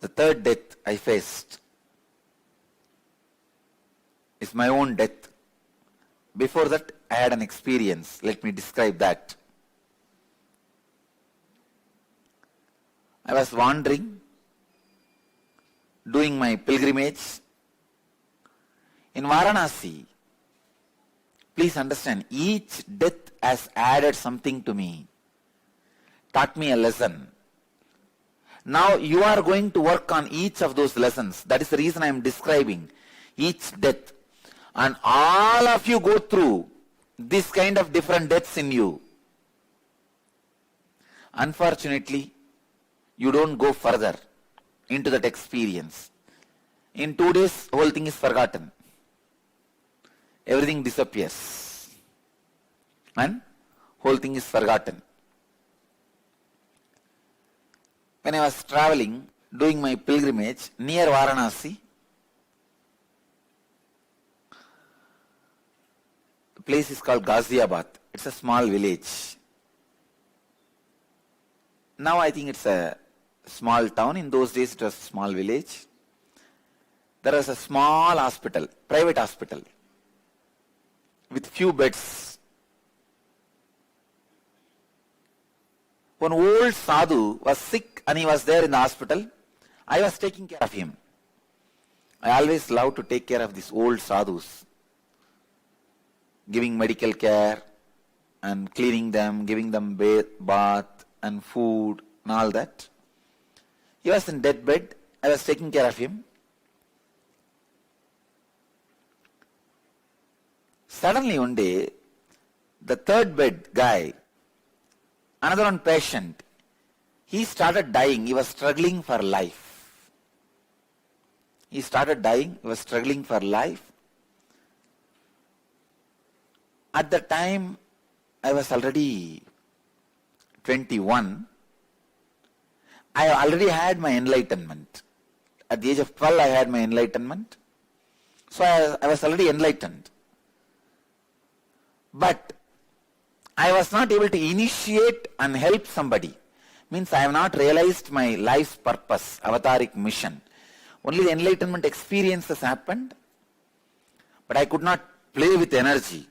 The third death I faced is my own death. Before that, I had an experience. Let me describe that. I was wandering, doing my pilgrimage in Varanasi. Please understand, each death has added something to me, taught me a lesson. Now you are going to work on each of those lessons. That is the reason I am describing each death. And all of you go through this kind of different deaths in you. Unfortunately, you don't go further into that experience. In 2 days, the whole thing is forgotten. Everything disappears. And whole thing is forgotten. When I was traveling, doing my pilgrimage near Varanasi, the place is called Ghaziabad. It's a small village. Now I think it's a small town. In those days it was a small village. There was a small hospital, private hospital, with few beds. One old sadhu was sick and he was there in the hospital. I was taking care of him. I always love to take care of these old sadhus, giving medical care and cleaning them, giving them bath and food and all that. He was in deathbed. I was taking care of him. Suddenly one day, the third bed guy, another one patient, he started dying. He was struggling for life. He started dying. He was struggling for life. At the time, I was already 21. I already had my enlightenment. At the age of 12, I had my enlightenment. So I was already enlightened. But I was not able to initiate and help somebody. Means I have not realized my life's purpose, avataric mission. Only the enlightenment experience has happened. But I could not play with energy.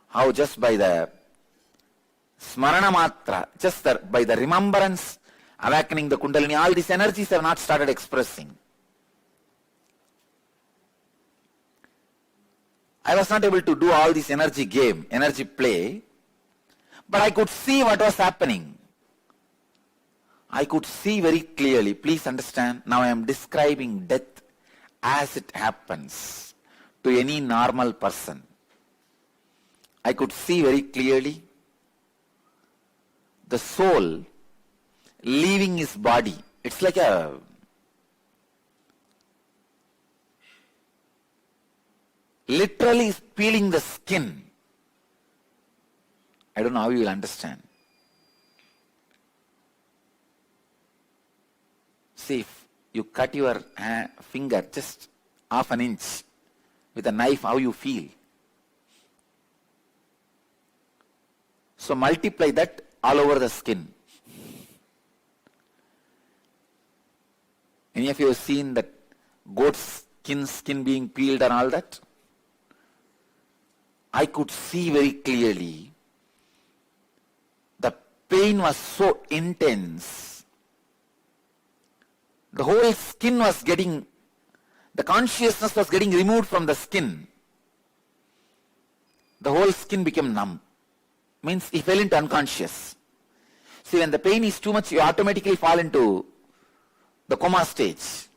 How just by the smarana matra, just by the remembrance, awakening the kundalini, all these energies have not started expressing. I was not able to do all this energy game, energy play, but I could see what was happening. I could see very clearly. Please understand, now I am describing death as it happens to any normal person. I could see very clearly the soul leaving his body. It's like a literally peeling the skin. I don't know how you will understand. See, if you cut your finger just half an inch with a knife, how you feel. So multiply that all over the skin. Any of you have seen that goat's skin being peeled and all that? I could see very clearly the pain was so intense. The whole skin was getting, the consciousness was getting removed from the skin. The whole skin became numb. Means he fell into unconscious. See, when the pain is too much, you automatically fall into the coma stage.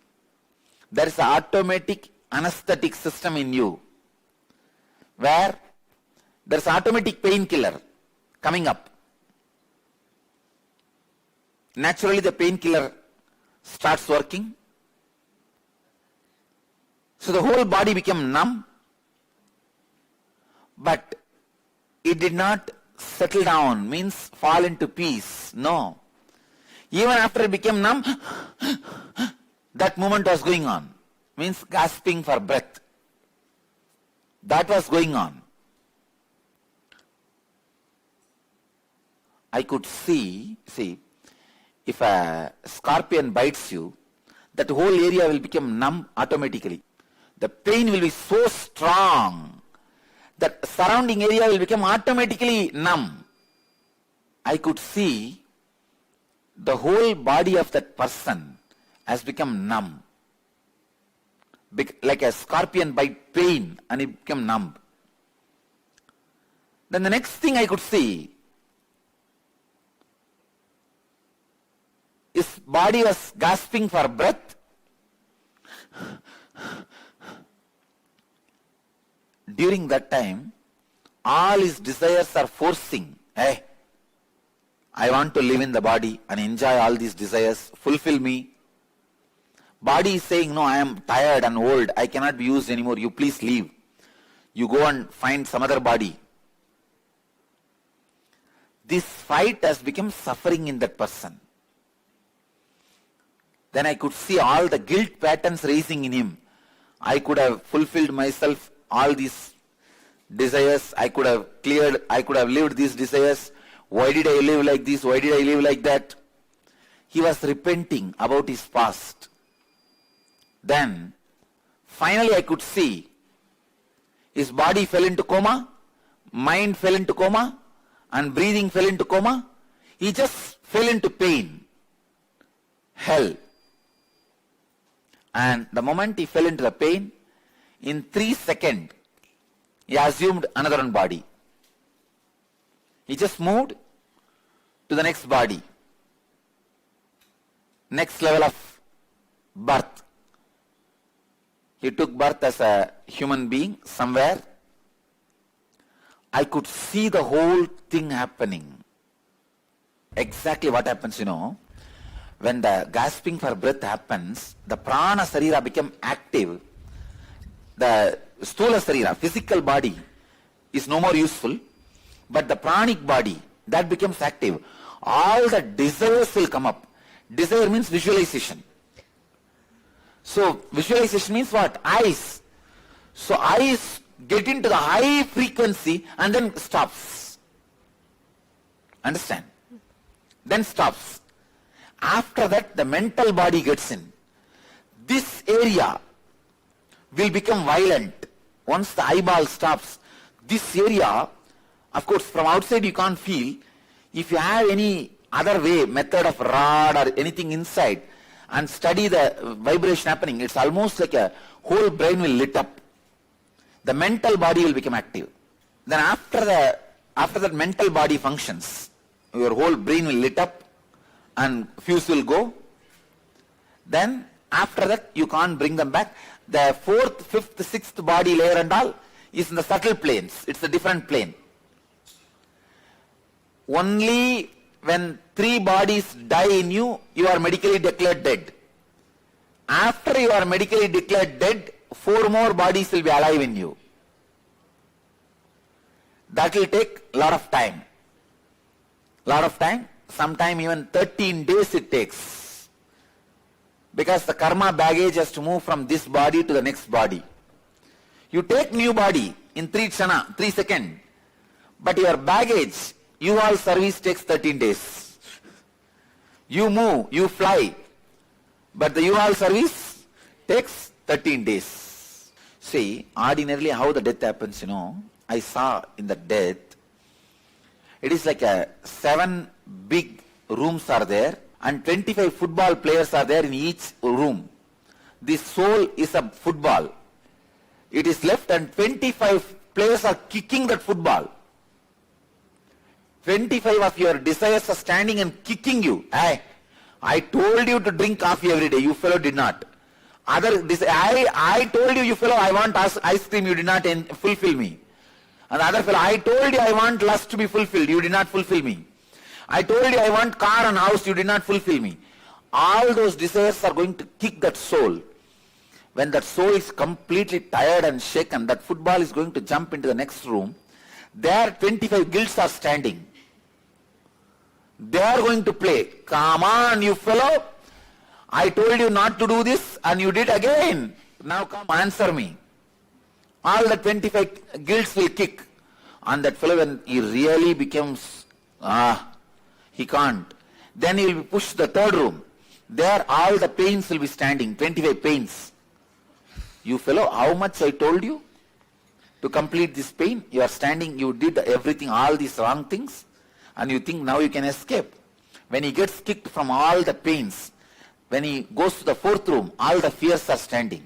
There is an automatic anesthetic system in you where there is automatic painkiller coming up. Naturally, the painkiller starts working. So the whole body became numb, but it did not settle down, means fall into peace. No. Even after it became numb, that movement was going on. Means gasping for breath. That was going on. I could see, if a scorpion bites you, that whole area will become numb automatically. The pain will be so strong that surrounding area will become automatically numb. I could see the whole body of that person has become numb. Like a scorpion bite pain, and it became numb. Then the next thing I could see, his body was gasping for breath. During that time, all his desires are forcing, hey, I want to live in the body and enjoy all these desires, fulfill me. Body is saying, no, I am tired and old, I cannot be used anymore, you please leave. You go and find some other body. This fight has become suffering in that person. Then I could see all the guilt patterns raising in him. I could have fulfilled myself all these desires, I could have cleared, I could have lived these desires. Why did I live like this? Why did I live like that? He was repenting about his past. Then, finally I could see his body fell into coma, mind fell into coma, and breathing fell into coma. He just fell into pain, hell. And the moment he fell into the pain, in 3 seconds, he assumed another one body. He just moved to the next body, next level of birth. He took birth as a human being somewhere. I could see the whole thing happening. Exactly what happens, when the gasping for breath happens, the prana sarira become active. The stula sarira, physical body, is no more useful, but the pranic body, that becomes active. All the desires will come up. Desire means visualization. So visualization means what? Eyes. So eyes get into the high frequency and then stops. Understand? Then stops. After that, the mental body gets in. This area will become violent. Once the eyeball stops, this area, of course, from outside you can't feel. If you have any other way, method of rod or anything inside, and study the vibration happening, it's almost like a whole brain will lit up. The mental body will become active. Then after that mental body functions, your whole brain will lit up and fuse will go. Then after that you can't bring them back. The 4th, 5th, 6th body layer and all is in the subtle planes. It's a different plane. Only when 3 bodies die in you, you are medically declared dead. After you are medically declared dead, 4 more bodies will be alive in you. That will take a lot of time. Sometime even 13 days it takes. Because the karma baggage has to move from this body to the next body. You take new body in 3 seconds, but your baggage, you all service takes 13 days. You move, you fly, but the U-Haul service takes 13 days. See, ordinarily how the death happens, I saw in the death, it is like 7 big rooms are there and 25 football players are there in each room. The soul is a football. It is left and 25 players are kicking that football. 25 of your desires are standing and kicking you. I told you to drink coffee every day. You fellow did not. I told you fellow, I want ice cream. You did not fulfill me. And the other fellow, I told you I want lust to be fulfilled. You did not fulfill me. I told you I want car and house. You did not fulfill me. All those desires are going to kick that soul. When that soul is completely tired and shaken, that football is going to jump into the next room. There 25 guilds are standing. They are going to play. Come on, you fellow. I told you not to do this and you did again. Now come answer me. All the 25 guilds will kick. And that fellow, when he really becomes, he can't. Then he will push the 3rd room. There all the pains will be standing, 25 pains. You fellow, how much I told you to complete this pain? You are standing, you did everything, all these wrong things, and you think now you can escape. When he gets kicked from all the pains, when he goes to the fourth room, all the fears are standing.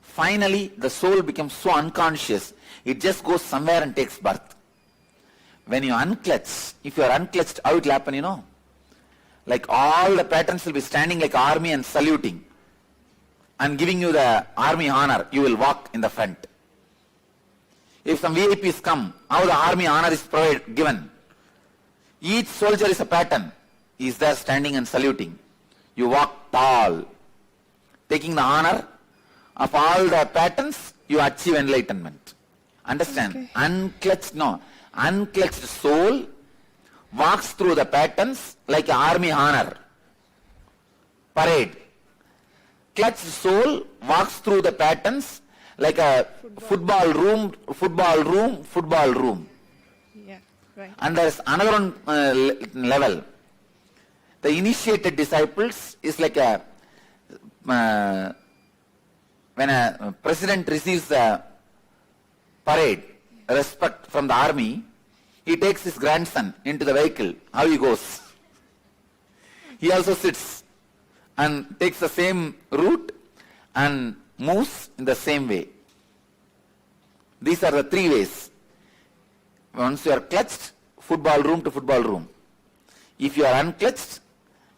Finally, the soul becomes so unconscious, it just goes somewhere and takes birth. When you unclutch, if you are unclutched, how it will happen, you know? Like all the patterns will be standing like army and saluting and giving you the army honor. You will walk in the front. If some VIPs come, how the army honor is given. Each soldier is a pattern. He is there standing and saluting. You walk tall. Taking the honor of all the patterns, you achieve enlightenment. Understand? Okay. Unclutched soul walks through the patterns like an army honor. Parade. Clutched soul walks through the patterns like a football room. Yeah, right. And there is another one level. The initiated disciples is like a when a president receives a parade, respect from the army, he takes his grandson into the vehicle. How he goes? He also sits and takes the same route and moves in the same way. These are the three ways. Once you are clutched, football room to football room. If you are unclutched,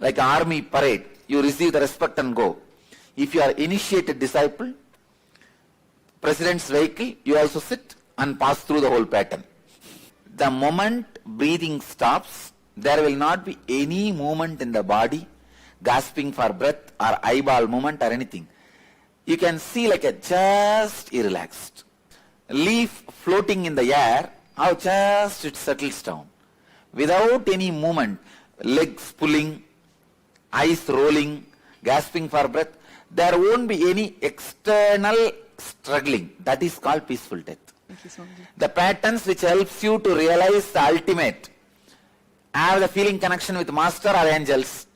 like an army parade, you receive the respect and go. If you are initiated disciple, president's vehicle, you also sit and pass through the whole pattern. The moment breathing stops, there will not be any movement in the body, gasping for breath or eyeball movement or anything. You can see like a just relaxed. Leaf floating in the air, how just it settles down. Without any movement, legs pulling, eyes rolling, gasping for breath, there won't be any external struggling. That is called peaceful death. Thank you so much. The patterns which helps you to realize the ultimate, have the feeling connection with master or angels.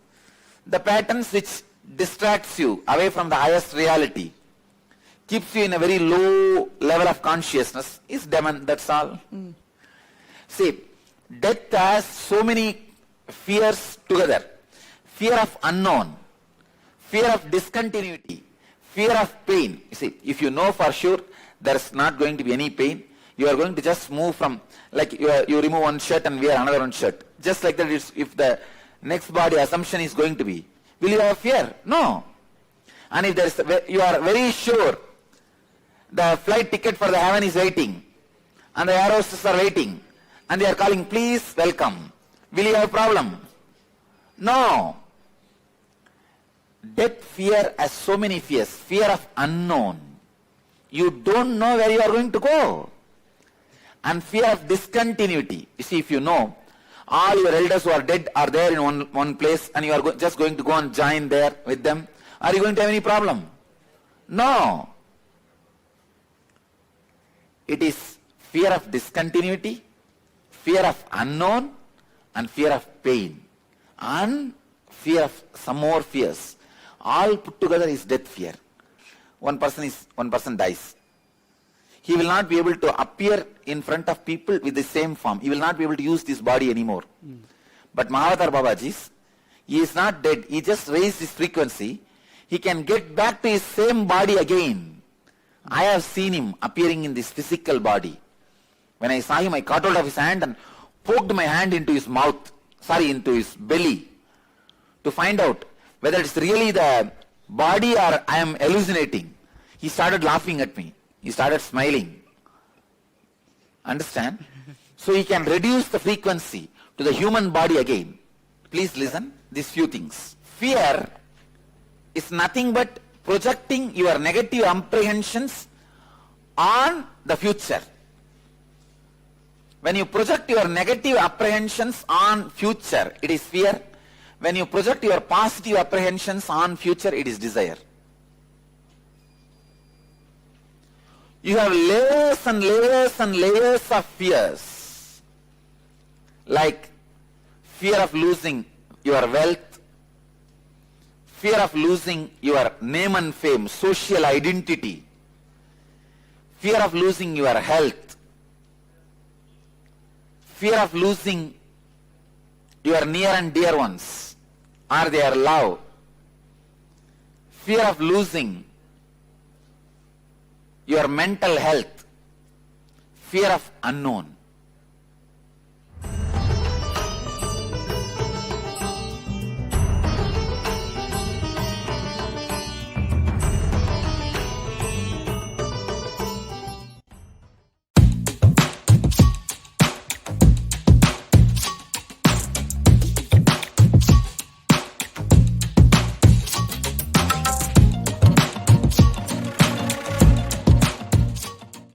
The patterns which distracts you away from the highest reality, keeps you in a very low level of consciousness, is demon, that's all. See, death has so many fears together. Fear of unknown, fear of discontinuity, fear of pain. You see, if you know for sure there's not going to be any pain, you are going to just move from, like you remove one shirt and wear another one shirt. Just like that, if the next body assumption is going to be, will you have fear? No. And if you are very sure the flight ticket for the heaven is waiting and the air hostesses are waiting and they are calling, please welcome, will you have problem? No. Death fear has so many fears. Fear of unknown. You don't know where you are going to go. And fear of discontinuity. You see, if you know all your elders who are dead are there in one place and you are just going to go and join there with them, are you going to have any problem? No. It is fear of discontinuity, fear of unknown, and fear of pain. And fear of some more fears. All put together is death fear. One person dies. He will not be able to appear in front of people with the same form. He will not be able to use this body anymore. But Mahavatar Babaji's, he is not dead. He just raised his frequency. He can get back to his same body again. I have seen him appearing in this physical body. When I saw him, I caught hold of his hand and poked my hand into his into his belly to find out whether it's really the body or I am hallucinating. He started laughing at me. He started smiling. Understand? So he can reduce the frequency to the human body again. Please listen, these few things. Fear is nothing but projecting your negative apprehensions on the future. When you project your negative apprehensions on future, it is fear. When you project your positive apprehensions on future, it is desire. You have layers and layers and layers of fears. Like fear of losing your wealth, fear of losing your name and fame, social identity, fear of losing your health, fear of losing your near and dear ones or their love, fear of losing your mental health, fear of unknown.